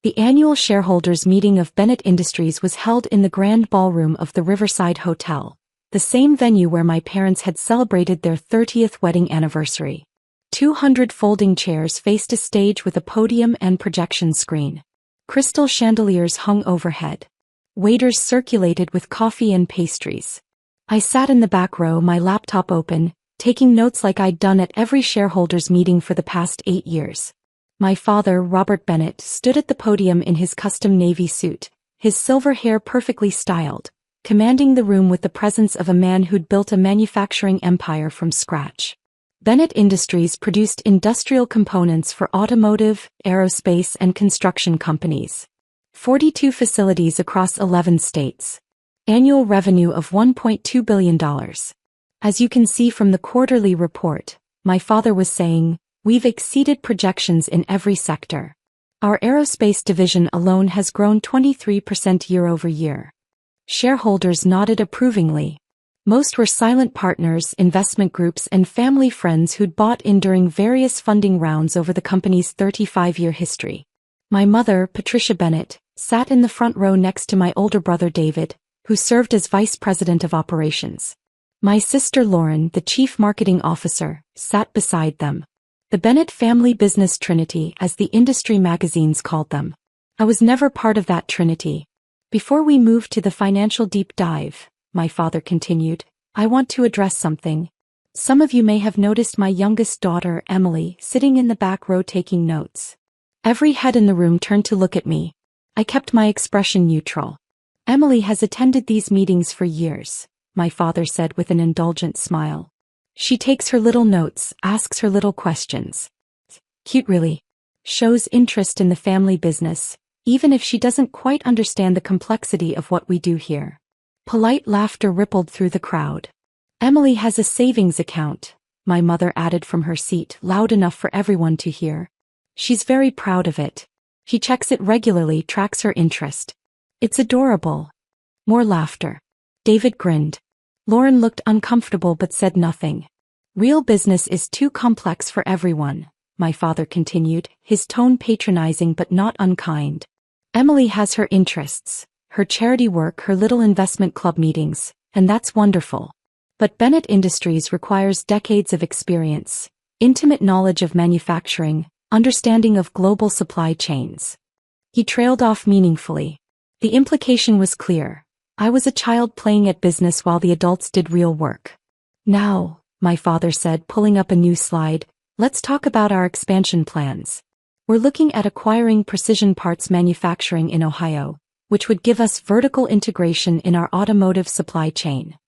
The annual shareholders meeting of Bennett Industries was held in the grand ballroom of the Riverside Hotel, the same venue where my parents had celebrated their 30th wedding anniversary. 200 folding chairs faced a stage with a podium and projection screen. Crystal chandeliers hung overhead. Waiters circulated with coffee and pastries. I sat in the back row, my laptop open, taking notes like I'd done at every shareholders meeting for the past 8 years. My father, Robert Bennett, stood at the podium in his custom navy suit, his silver hair perfectly styled, commanding the room with the presence of a man who'd built a manufacturing empire from scratch. Bennett Industries produced industrial components for automotive, aerospace, and construction companies. 42 facilities across 11 states. Annual revenue of $1.2 billion. As you can see from the quarterly report, my father was saying, we've exceeded projections in every sector. Our aerospace division alone has grown 23% year-over-year. Shareholders nodded approvingly. Most were silent partners, investment groups, and family friends who'd bought in during various funding rounds over the company's 35-year history. My mother, Patricia Bennett, sat in the front row next to my older brother David, who served as vice president of operations. My sister Lauren, the chief marketing officer, sat beside them. The Bennett family business trinity, as the industry magazines called them. I was never part of that trinity. Before we move to the financial deep dive, my father continued, I want to address something. Some of you may have noticed my youngest daughter, Emily, sitting in the back row taking notes. Every head in the room turned to look at me. I kept my expression neutral. Emily has attended these meetings for years, my father said with an indulgent smile. She takes her little notes, asks her little questions. Cute really. Shows interest in the family business, even if she doesn't quite understand the complexity of what we do here. Polite laughter rippled through the crowd. Emily has a savings account, my mother added from her seat, loud enough for everyone to hear. She's very proud of it. She checks it regularly, tracks her interest. It's adorable. More laughter. David grinned. Lauren looked uncomfortable but said nothing. Real business is too complex for everyone, my father continued, his tone patronizing but not unkind. Emily has her interests, her charity work, her little investment club meetings, and that's wonderful. But Bennett Industries requires decades of experience, intimate knowledge of manufacturing, understanding of global supply chains. He trailed off meaningfully. The implication was clear. I was a child playing at business while the adults did real work. Now, my father said, pulling up a new slide, let's talk about our expansion plans. We're looking at acquiring precision parts manufacturing in Ohio, which would give us vertical integration in our automotive supply chain.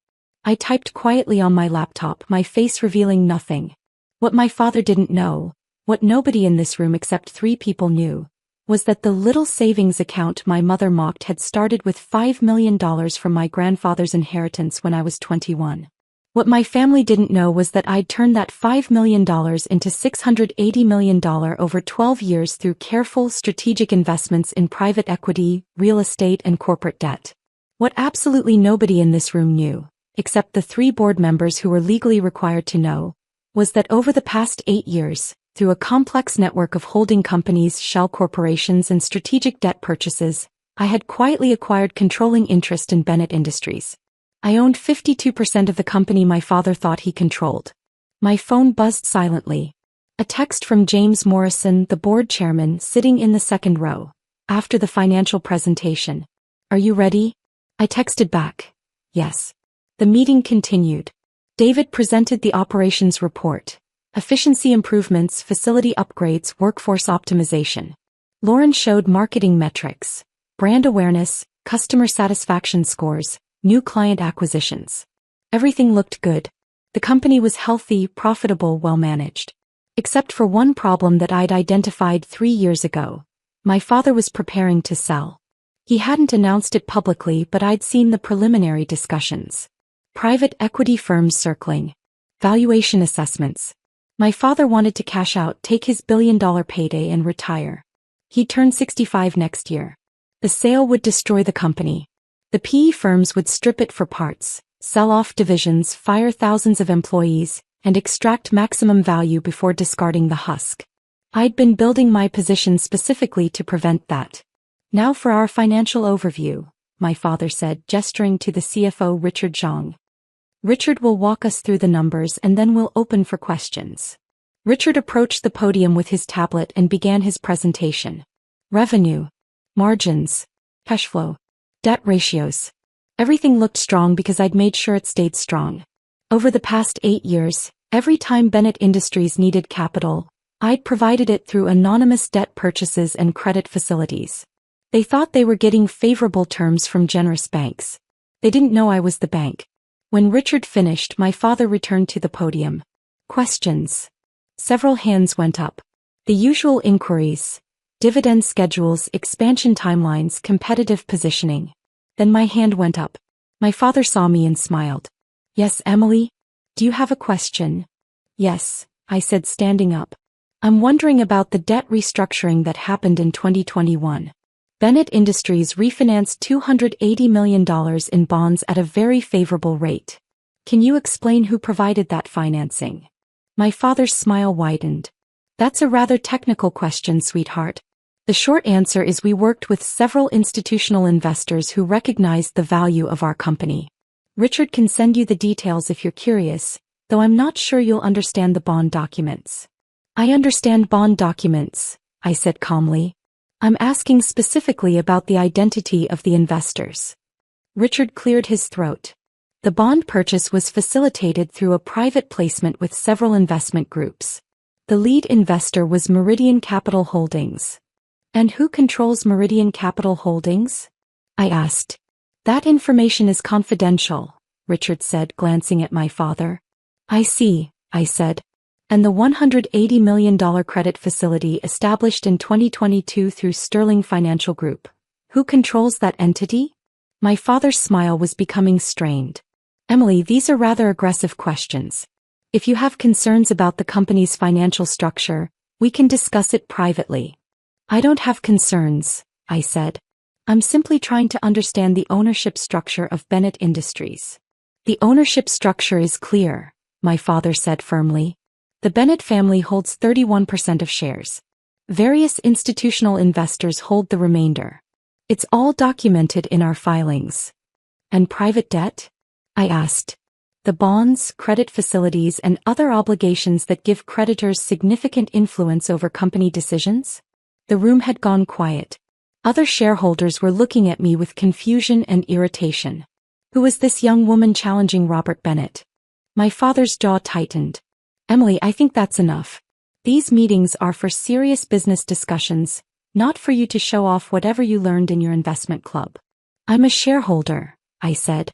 I typed quietly on my laptop, my face revealing nothing. What my father didn't know, what nobody in this room except 3 people knew, was that the little savings account my mother mocked had started with $5 million from my grandfather's inheritance when I was 21. What my family didn't know was that I'd turned that $5 million into $680 million over 12 years through careful, strategic investments in private equity, real estate, and corporate debt. What absolutely nobody in this room knew, except the 3 board members who were legally required to know, was that over the past 8 years, through a complex network of holding companies, shell corporations, and strategic debt purchases, I had quietly acquired controlling interest in Bennett Industries. I owned 52% of the company my father thought he controlled. My phone buzzed silently. A text from James Morrison, the board chairman, sitting in the second row, after the financial presentation. Are you ready? I texted back. Yes. The meeting continued. David presented the operations report. Efficiency improvements, facility upgrades, workforce optimization. Lauren showed marketing metrics, brand awareness, customer satisfaction scores, new client acquisitions. Everything looked good. The company was healthy, profitable, well-managed. Except for one problem that I'd identified 3 years ago. My father was preparing to sell. He hadn't announced it publicly, but I'd seen the preliminary discussions. Private equity firms circling. Valuation assessments. My father wanted to cash out, take his billion-dollar payday and retire. He'd turn 65 next year. The sale would destroy the company. The PE firms would strip it for parts, sell off divisions, fire thousands of employees, and extract maximum value before discarding the husk. I'd been building my position specifically to prevent that. Now for our financial overview, my father said, gesturing to the CFO Richard Zhang. Richard will walk us through the numbers and then we'll open for questions. Richard approached the podium with his tablet and began his presentation. Revenue, margins, cash flow, debt ratios. Everything looked strong because I'd made sure it stayed strong. Over the past 8 years, every time Bennett Industries needed capital, I'd provided it through anonymous debt purchases and credit facilities. They thought they were getting favorable terms from generous banks. They didn't know I was the bank. When Richard finished, my father returned to the podium. Questions. Several hands went up. The usual inquiries: dividend schedules, expansion timelines, competitive positioning. Then my hand went up. My father saw me and smiled. Yes, Emily? Do you have a question? Yes, I said, standing up. I'm wondering about the debt restructuring that happened in 2021. Bennett Industries refinanced $280 million in bonds at a very favorable rate. Can you explain who provided that financing? My father's smile widened. That's a rather technical question, sweetheart. The short answer is we worked with several institutional investors who recognized the value of our company. Richard can send you the details if you're curious, though I'm not sure you'll understand the bond documents. I understand bond documents, I said calmly. I'm asking specifically about the identity of the investors. Richard cleared his throat. The bond purchase was facilitated through a private placement with several investment groups. The lead investor was Meridian Capital Holdings. And who controls Meridian Capital Holdings? I asked. That information is confidential, Richard said, glancing at my father. I see, I said. And the $180 million credit facility established in 2022 through Sterling Financial Group. Who controls that entity? My father's smile was becoming strained. Emily, these are rather aggressive questions. If you have concerns about the company's financial structure, we can discuss it privately. I don't have concerns, I said. I'm simply trying to understand the ownership structure of Bennett Industries. The ownership structure is clear, my father said firmly. The Bennett family holds 31% of shares. Various institutional investors hold the remainder. It's all documented in our filings. And private debt? I asked. The bonds, credit facilities, and other obligations that give creditors significant influence over company decisions? The room had gone quiet. Other shareholders were looking at me with confusion and irritation. Who was this young woman challenging Robert Bennett? My father's jaw tightened. Emily, I think that's enough. These meetings are for serious business discussions, not for you to show off whatever you learned in your investment club. I'm a shareholder, I said.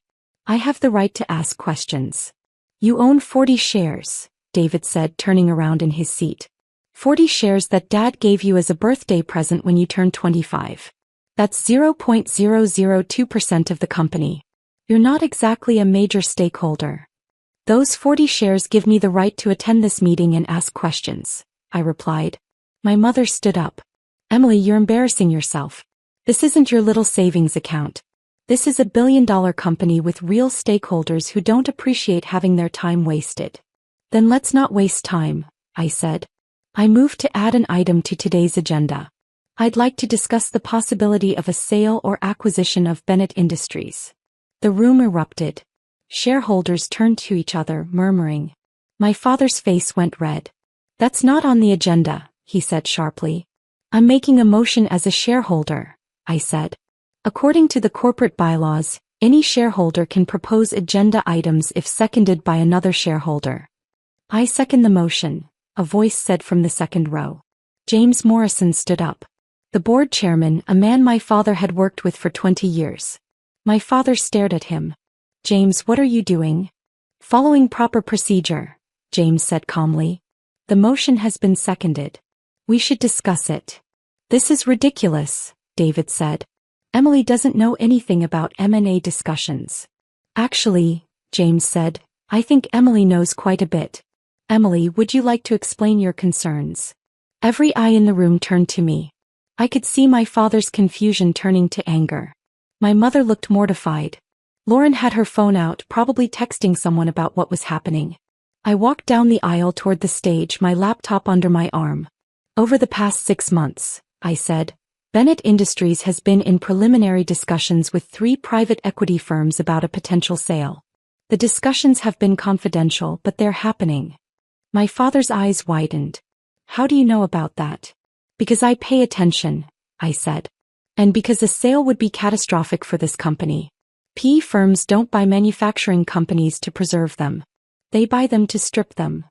I have the right to ask questions. You own 40 shares, David said, turning around in his seat. 40 shares that Dad gave you as a birthday present when you turned 25. That's 0.002% of the company. You're not exactly a major stakeholder. Those 40 shares give me the right to attend this meeting and ask questions, I replied. My mother stood up. Emily, you're embarrassing yourself. This isn't your little savings account. This is a billion-dollar company with real stakeholders who don't appreciate having their time wasted. Then let's not waste time, I said. I moved to add an item to today's agenda. I'd like to discuss the possibility of a sale or acquisition of Bennett Industries. The room erupted. Shareholders turned to each other, murmuring. My father's face went red. That's not on the agenda, he said sharply. I'm making a motion as a shareholder, I said. According to the corporate bylaws, any shareholder can propose agenda items if seconded by another shareholder. I second the motion, a voice said from the second row. James Morrison stood up. The board chairman, a man my father had worked with for 20 years. My father stared at him. James, what are you doing? Following proper procedure, James said calmly. The motion has been seconded. We should discuss it. This is ridiculous, David said. Emily doesn't know anything about M&A discussions. Actually, James said, I think Emily knows quite a bit. Emily, would you like to explain your concerns? Every eye in the room turned to me. I could see my father's confusion turning to anger. My mother looked mortified. Lauren had her phone out, probably texting someone about what was happening. I walked down the aisle toward the stage, my laptop under my arm. Over the past 6 months, I said, Bennett Industries has been in preliminary discussions with 3 private equity firms about a potential sale. The discussions have been confidential, but they're happening. My father's eyes widened. How do you know about that? Because I pay attention, I said. And because a sale would be catastrophic for this company. PE firms don't buy manufacturing companies to preserve them. They buy them to strip them.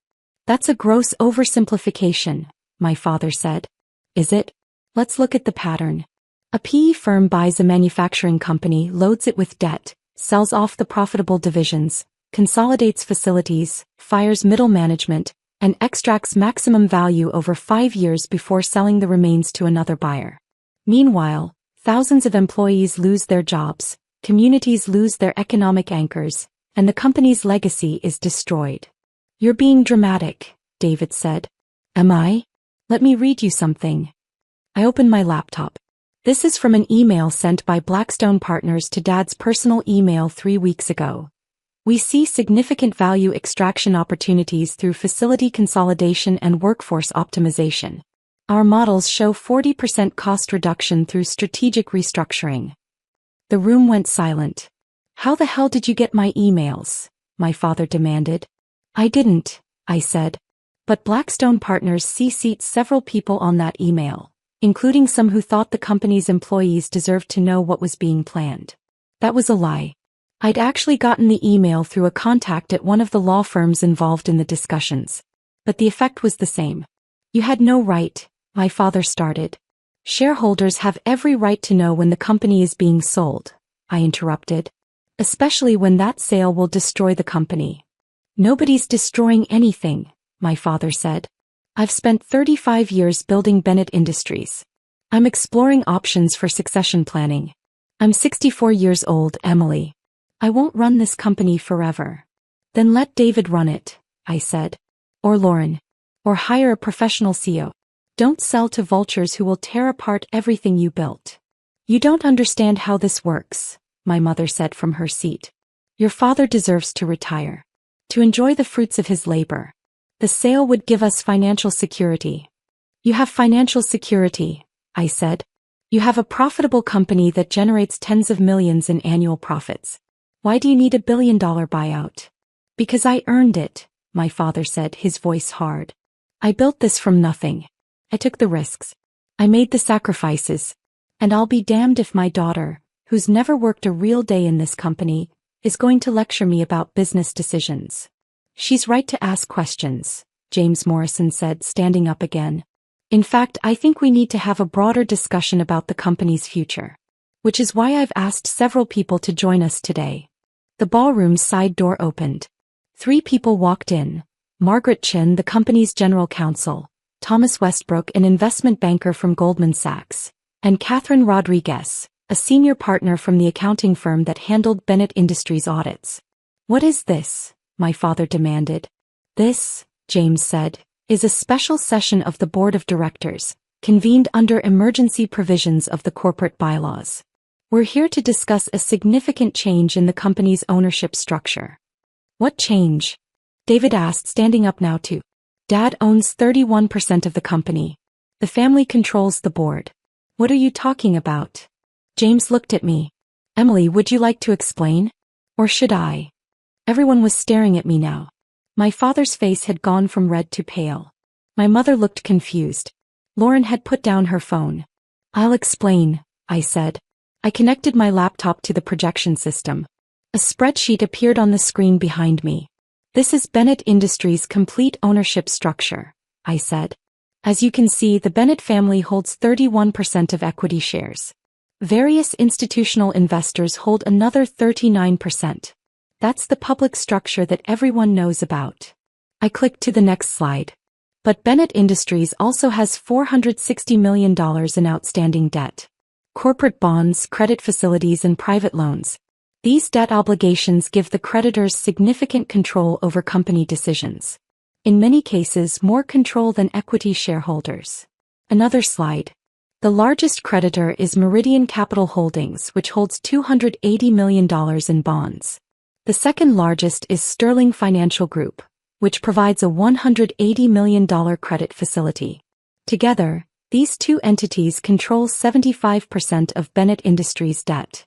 That's a gross oversimplification, my father said. Is it? Let's look at the pattern. A PE firm buys a manufacturing company, loads it with debt, sells off the profitable divisions, consolidates facilities, fires middle management, and extracts maximum value over 5 years before selling the remains to another buyer. Meanwhile, thousands of employees lose their jobs, communities lose their economic anchors, and the company's legacy is destroyed. You're being dramatic, David said. Am I? Let me read you something. I opened my laptop. This is from an email sent by Blackstone Partners to Dad's personal email 3 weeks ago. We see significant value extraction opportunities through facility consolidation and workforce optimization. Our models show 40% cost reduction through strategic restructuring. The room went silent. How the hell did you get my emails? My father demanded. I didn't, I said. But Blackstone Partners CC'd several people on that email, including some who thought the company's employees deserved to know what was being planned. That was a lie. I'd actually gotten the email through a contact at one of the law firms involved in the discussions. But the effect was the same. You had no right, my father started. Shareholders have every right to know when the company is being sold, I interrupted. Especially when that sale will destroy the company. Nobody's destroying anything, my father said. I've spent 35 years building Bennett Industries. I'm exploring options for succession planning. I'm 64 years old, Emily. I won't run this company forever. Then let David run it, I said. Or Lauren. Or hire a professional CEO. Don't sell to vultures who will tear apart everything you built. You don't understand how this works, my mother said from her seat. Your father deserves to retire. To enjoy the fruits of his labor. The sale would give us financial security. You have financial security, I said. You have a profitable company that generates tens of millions in annual profits. Why do you need $1 billion buyout? Because I earned it, my father said, his voice hard. I built this from nothing. I took the risks. I made the sacrifices. And I'll be damned if my daughter, who's never worked a real day in this company, is going to lecture me about business decisions. She's right to ask questions, James Morrison said, standing up again. In fact, I think we need to have a broader discussion about the company's future. Which is why I've asked several people to join us today. The ballroom's side door opened. 3 people walked in. Margaret Chin, the company's general counsel, Thomas Westbrook, an investment banker from Goldman Sachs, and Catherine Rodriguez, a senior partner from the accounting firm that handled Bennett Industries audits. What is this? My father demanded. This, James said, is a special session of the board of directors, convened under emergency provisions of the corporate bylaws. We're here to discuss a significant change in the company's ownership structure. What change? David asked, standing up now too. Dad owns 31% of the company. The family controls the board. What are you talking about? James looked at me. Emily, would you like to explain? Or should I? Everyone was staring at me now. My father's face had gone from red to pale. My mother looked confused. Lauren had put down her phone. I'll explain, I said. I connected my laptop to the projection system. A spreadsheet appeared on the screen behind me. This is Bennett Industries' complete ownership structure, I said. As you can see, the Bennett family holds 31% of equity shares. Various institutional investors hold another 39%. That's the public structure that everyone knows about. I clicked to the next slide. But Bennett Industries also has $460 million in outstanding debt. Corporate bonds, credit facilities, and private loans. These debt obligations give the creditors significant control over company decisions. In many cases, more control than equity shareholders. Another slide. The largest creditor is Meridian Capital Holdings, which holds $280 million in bonds. The second largest is Sterling Financial Group, which provides a $180 million credit facility. Together, these two entities control 75% of Bennett Industries' debt.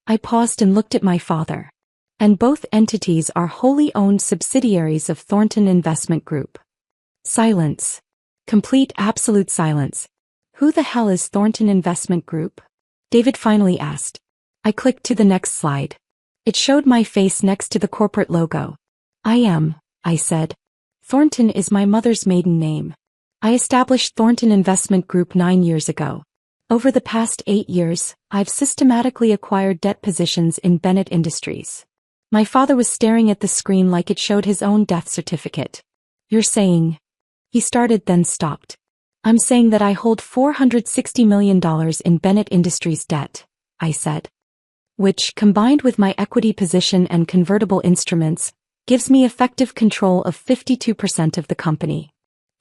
I paused and looked at my father. And both entities are wholly owned subsidiaries of Thornton Investment Group. Silence. Complete absolute silence. Who the hell is Thornton Investment Group? David finally asked. I clicked to the next slide. It showed my face next to the corporate logo. I said. Thornton is my mother's maiden name. I established Thornton Investment Group 9 years ago. Over the past 8 years, I've systematically acquired debt positions in Bennett Industries. My father was staring at the screen like it showed his own death certificate. You're saying? He started then stopped. I'm saying that I hold $460 million in Bennett Industries debt, I said. Which, combined with my equity position and convertible instruments, gives me effective control of 52% of the company.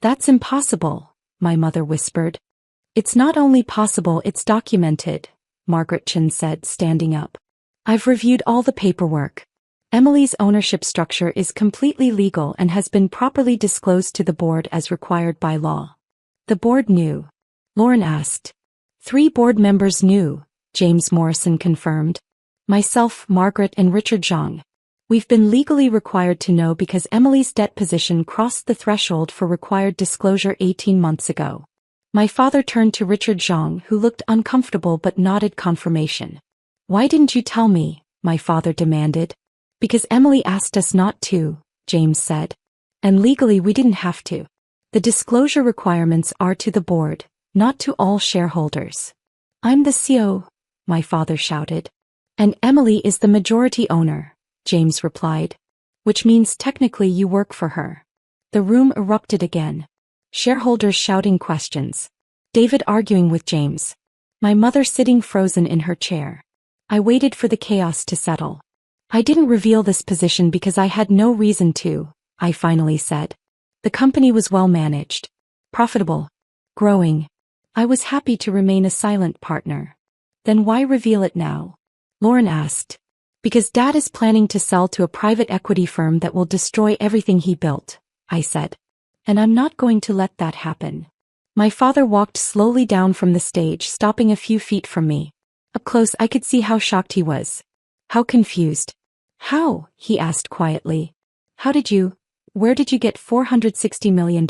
That's impossible, my mother whispered. It's not only possible, it's documented, Margaret Chin said, standing up. I've reviewed all the paperwork. Emily's ownership structure is completely legal and has been properly disclosed to the board as required by law. The board knew. Lauren asked. 3 board members knew, James Morrison confirmed. Myself, Margaret, and Richard Zhang. We've been legally required to know because Emily's debt position crossed the threshold for required disclosure 18 months ago. My father turned to Richard Zhang, who looked uncomfortable but nodded confirmation. Why didn't you tell me? My father demanded. Because Emily asked us not to, James said. And legally we didn't have to. The disclosure requirements are to the board, not to all shareholders. I'm the CEO, my father shouted. And Emily is the majority owner, James replied. Which means technically you work for her. The room erupted again. Shareholders shouting questions. David arguing with James. My mother sitting frozen in her chair. I waited for the chaos to settle. I didn't reveal this position because I had no reason to, I finally said. The company was well managed, profitable, growing. I was happy to remain a silent partner. Then why reveal it now? Lauren asked. Because Dad is planning to sell to a private equity firm that will destroy everything he built, I said. And I'm not going to let that happen. My father walked slowly down from the stage, stopping a few feet from me. Up close I could see how shocked he was. How confused. How? He asked quietly. Where did you get $460 million?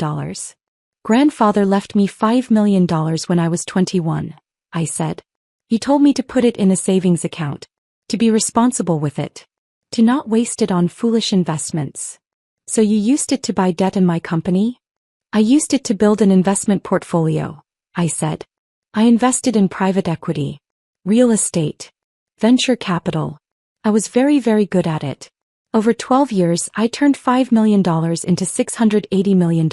Grandfather left me $5 million when I was 21, I said. He told me to put it in a savings account. To be responsible with it. To not waste it on foolish investments. So you used it to buy debt in my company? I used it to build an investment portfolio, I said. I invested in private equity, real estate, venture capital. I was very, very good at it. Over 12 years, I turned $5 million into $680 million.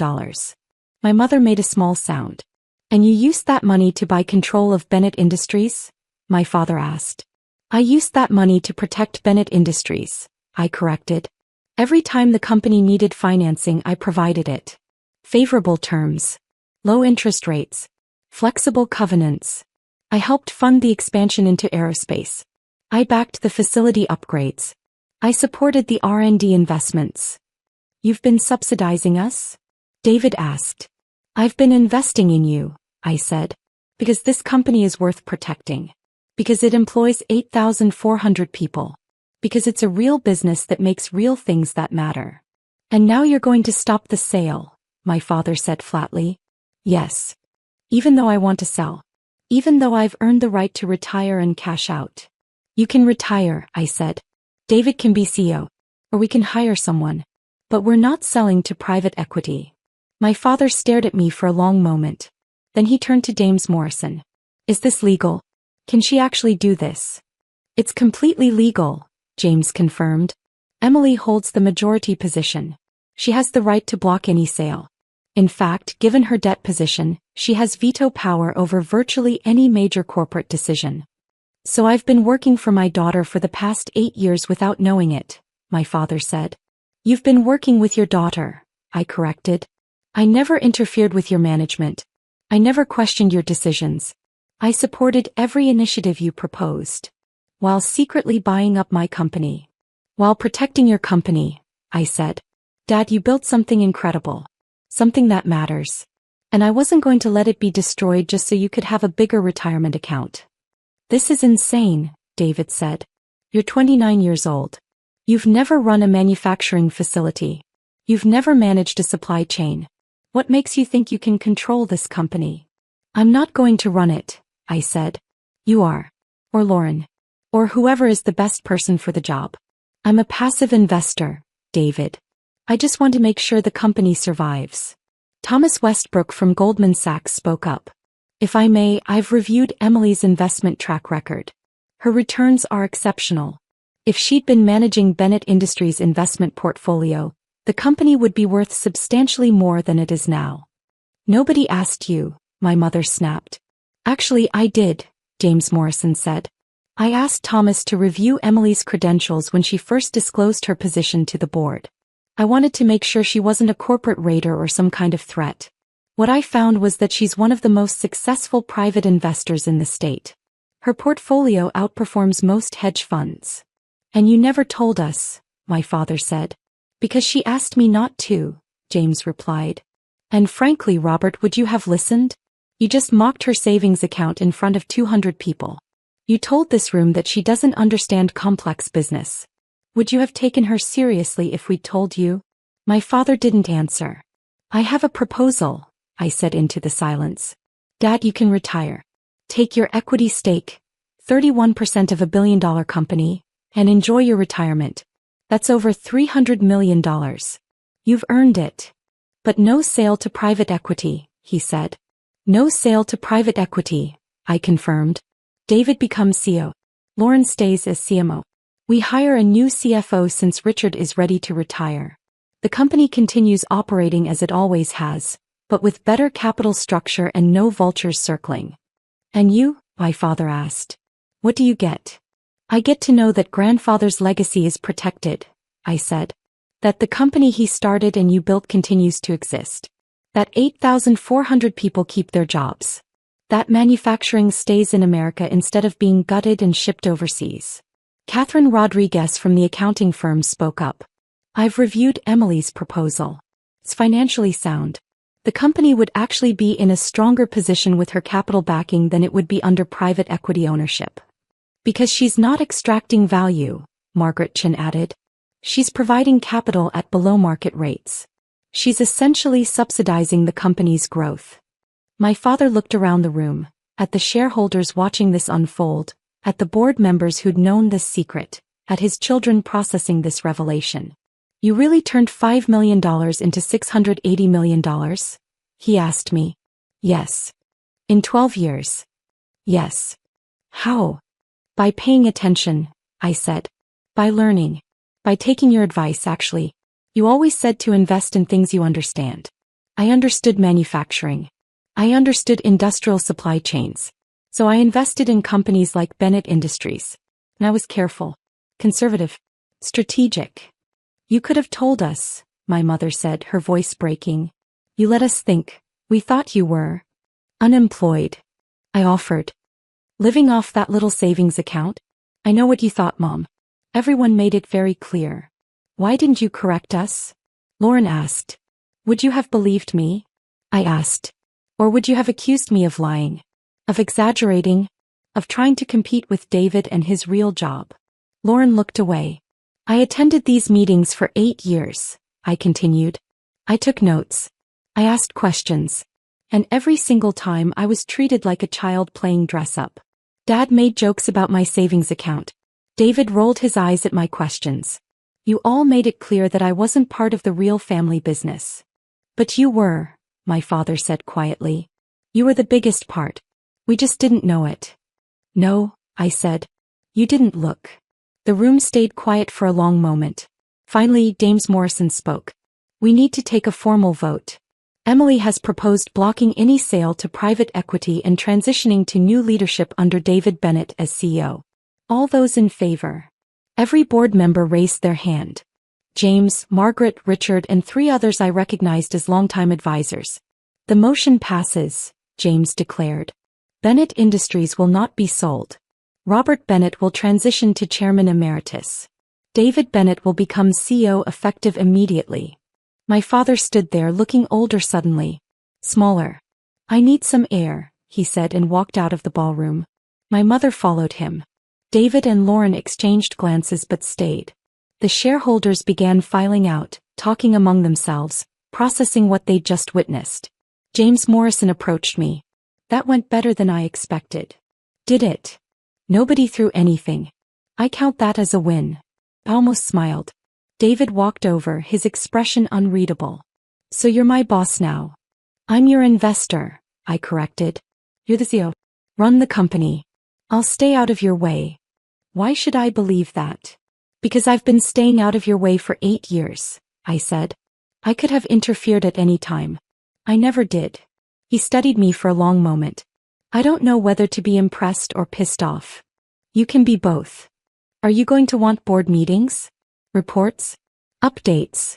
My mother made a small sound. And you used that money to buy control of Bennett Industries? My father asked. I used that money to protect Bennett Industries, I corrected. Every time the company needed financing, I provided it. Favorable terms. Low interest rates. Flexible covenants. I helped fund the expansion into aerospace. I backed the facility upgrades. I supported the R&D investments. You've been subsidizing us? David asked. I've been investing in you, I said. Because this company is worth protecting. Because it employs 8,400 people. Because it's a real business that makes real things that matter. And now you're going to stop the sale, my father said flatly. Yes. Even though I want to sell. Even though I've earned the right to retire and cash out. You can retire, I said. David can be CEO. Or we can hire someone. But we're not selling to private equity. My father stared at me for a long moment. Then he turned to James Morrison. Is this legal? Can she actually do this? It's completely legal, James confirmed. Emily holds the majority position. She has the right to block any sale. In fact, given her debt position, she has veto power over virtually any major corporate decision. So I've been working for my daughter for the past 8 years without knowing it, my father said. You've been working with your daughter, I corrected. I never interfered with your management. I never questioned your decisions. I supported every initiative you proposed. While secretly buying up my company. While protecting your company, I said. Dad, you built something incredible. Something that matters. And I wasn't going to let it be destroyed just so you could have a bigger retirement account. This is insane, David said. You're 29 years old. You've never run a manufacturing facility. You've never managed a supply chain. What makes you think you can control this company? I'm not going to run it, I said. You are. Or Lauren. Or whoever is the best person for the job. I'm a passive investor, David. I just want to make sure the company survives. Thomas Westbrook from Goldman Sachs spoke up. If I may, I've reviewed Emily's investment track record. Her returns are exceptional. If she'd been managing Bennett Industries' investment portfolio, the company would be worth substantially more than it is now. Nobody asked you, my mother snapped. Actually, I did, James Morrison said. I asked Thomas to review Emily's credentials when she first disclosed her position to the board. I wanted to make sure she wasn't a corporate raider or some kind of threat. What I found was that she's one of the most successful private investors in the state. Her portfolio outperforms most hedge funds. And you never told us, my father said. Because she asked me not to, James replied. And frankly, Robert, would you have listened? You just mocked her savings account in front of 200 people. You told this room that she doesn't understand complex business. Would you have taken her seriously if we'd told you? My father didn't answer. I have a proposal, I said into the silence. Dad, you can retire. Take your equity stake, 31% of a billion-dollar company, and enjoy your retirement. That's over $300 million. You've earned it. But no sale to private equity, he said. No sale to private equity, I confirmed. David becomes CEO. Lauren stays as CMO. We hire a new CFO since Richard is ready to retire. The company continues operating as it always has, but with better capital structure and no vultures circling. And you? My father asked. What do you get? I get to know that grandfather's legacy is protected, I said. That the company he started and you built continues to exist. That 8,400 people keep their jobs. That manufacturing stays in America instead of being gutted and shipped overseas. Catherine Rodriguez from the accounting firm spoke up. I've reviewed Emily's proposal. It's financially sound. The company would actually be in a stronger position with her capital backing than it would be under private equity ownership. Because she's not extracting value, Margaret Chin added. She's providing capital at below market rates. She's essentially subsidizing the company's growth. My father looked around the room, at the shareholders watching this unfold, at the board members who'd known this secret, at his children processing this revelation. You really turned $5 million into $680 million? He asked me. Yes. In 12 years. Yes. How? By paying attention, I said. By learning. By taking your advice, actually. You always said to invest in things you understand. I understood manufacturing. I understood industrial supply chains. So I invested in companies like Bennett Industries. And I was careful. Conservative. Strategic. You could have told us, my mother said, her voice breaking. You let us think. We thought you were unemployed. I offered. Living off that little savings account? I know what you thought, Mom. Everyone made it very clear. Why didn't you correct us? Lauren asked. Would you have believed me? I asked. Or would you have accused me of lying? Of exaggerating? Of trying to compete with David and his real job? Lauren looked away. I attended these meetings for 8 years, I continued. I took notes. I asked questions. And every single time I was treated like a child playing dress-up. Dad made jokes about my savings account. David rolled his eyes at my questions. You all made it clear that I wasn't part of the real family business. But you were, my father said quietly. You were the biggest part. We just didn't know it. No, I said. You didn't look. The room stayed quiet for a long moment. Finally, James Morrison spoke. We need to take a formal vote. Emily has proposed blocking any sale to private equity and transitioning to new leadership under David Bennett as CEO. All those in favor? Every board member raised their hand. James, Margaret, Richard, and 3 others I recognized as longtime advisors. The motion passes, James declared. Bennett Industries will not be sold. Robert Bennett will transition to Chairman Emeritus. David Bennett will become CEO effective immediately. My father stood there looking older suddenly. Smaller. I need some air, he said and walked out of the ballroom. My mother followed him. David and Lauren exchanged glances but stayed. The shareholders began filing out, talking among themselves, processing what they'd just witnessed. James Morrison approached me. That went better than I expected. Did it? Nobody threw anything. I count that as a win. I almost smiled. David walked over, his expression unreadable. So you're my boss now. I'm your investor, I corrected. You're the CEO. Run the company. I'll stay out of your way. Why should I believe that? Because I've been staying out of your way for 8 years, I said. I could have interfered at any time. I never did. He studied me for a long moment. I don't know whether to be impressed or pissed off. You can be both. Are you going to want board meetings? Reports? Updates?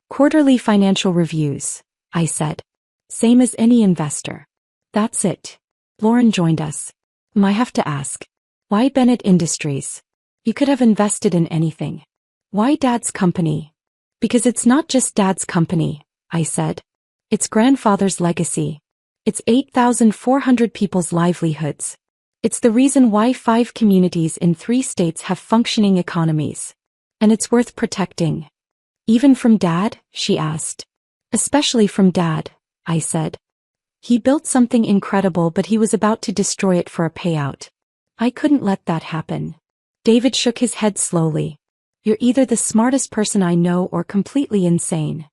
Quarterly financial reviews, I said. Same as any investor. That's it. Lauren joined us. I have to ask. Why Bennett Industries? You could have invested in anything. Why Dad's company? Because it's not just Dad's company, I said. It's grandfather's legacy. It's 8,400 people's livelihoods. It's the reason why 5 communities in 3 states have functioning economies. And it's worth protecting. Even from Dad? She asked. Especially from Dad, I said. He built something incredible, but he was about to destroy it for a payout. I couldn't let that happen. David shook his head slowly. You're either the smartest person I know or completely insane.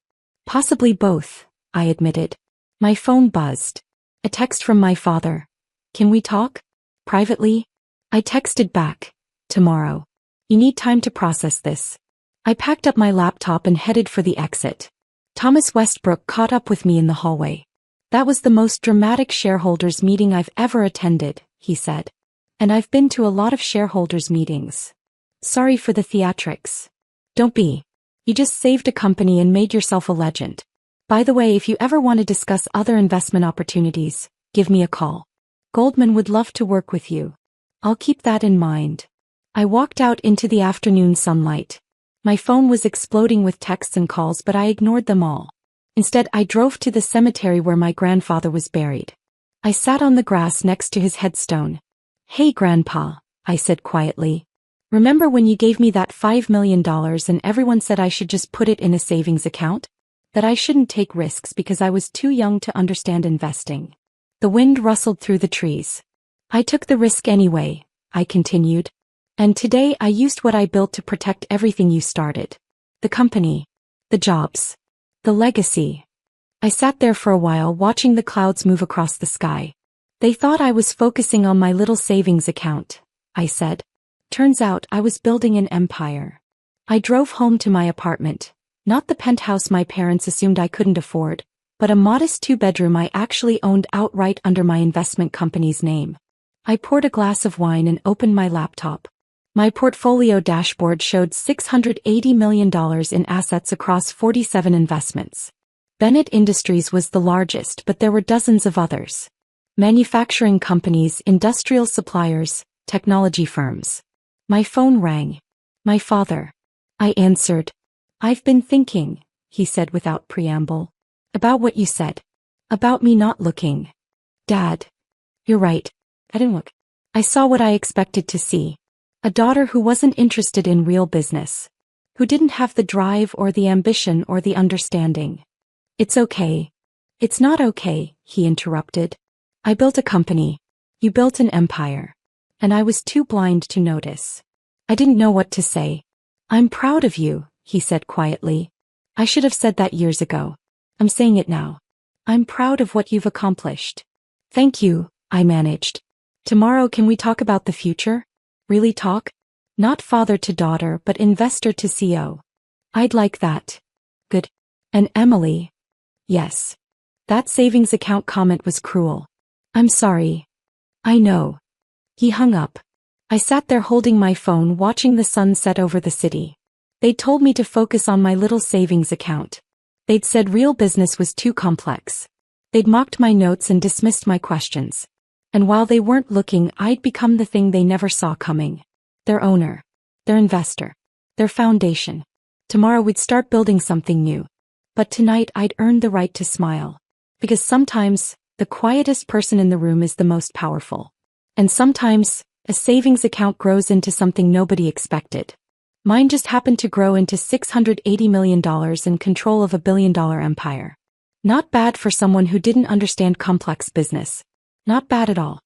Possibly both, I admitted. My phone buzzed. A text from my father. Can we talk? Privately? I texted back. Tomorrow. You need time to process this. I packed up my laptop and headed for the exit. Thomas Westbrook caught up with me in the hallway. That was the most dramatic shareholders meeting I've ever attended, he said. And I've been to a lot of shareholders meetings. Sorry for the theatrics. Don't be. You just saved a company and made yourself a legend. By the way, if you ever want to discuss other investment opportunities, give me a call. Goldman would love to work with you. I'll keep that in mind. I walked out into the afternoon sunlight. My phone was exploding with texts and calls, but I ignored them all. Instead, I drove to the cemetery where my grandfather was buried. I sat on the grass next to his headstone. Hey, Grandpa, I said quietly. Remember when you gave me that $5 million and everyone said I should just put it in a savings account? That I shouldn't take risks because I was too young to understand investing. The wind rustled through the trees. I took the risk anyway, I continued. And today I used what I built to protect everything you started. The company. The jobs. The legacy. I sat there for a while watching the clouds move across the sky. They thought I was focusing on my little savings account, I said. Turns out I was building an empire. I drove home to my apartment. Not the penthouse my parents assumed I couldn't afford, but a modest 2-bedroom I actually owned outright under my investment company's name. I poured a glass of wine and opened my laptop. My portfolio dashboard showed $680 million in assets across 47 investments. Bennett Industries was the largest, but there were dozens of others. Manufacturing companies, industrial suppliers, technology firms. My phone rang. My father. I answered. I've been thinking, he said without preamble. About what you said. About me not looking. Dad. You're right. I didn't look. I saw what I expected to see. A daughter who wasn't interested in real business. Who didn't have the drive or the ambition or the understanding. It's okay. It's not okay, he interrupted. I built a company. You built an empire. And I was too blind to notice. I didn't know what to say. I'm proud of you, he said quietly. I should have said that years ago. I'm saying it now. I'm proud of what you've accomplished. Thank you, I managed. Tomorrow can we talk about the future? Really talk? Not father to daughter but investor to CEO. I'd like that. Good. And Emily? Yes. That savings account comment was cruel. I'm sorry. I know. He hung up. I sat there holding my phone watching the sun set over the city. They'd told me to focus on my little savings account. They'd said real business was too complex. They'd mocked my notes and dismissed my questions. And while they weren't looking, I'd become the thing they never saw coming. Their owner. Their investor. Their foundation. Tomorrow we'd start building something new. But tonight I'd earned the right to smile. Because sometimes, the quietest person in the room is the most powerful. And sometimes, a savings account grows into something nobody expected. Mine just happened to grow into $680 million and control of a billion-dollar empire. Not bad for someone who didn't understand complex business. Not bad at all.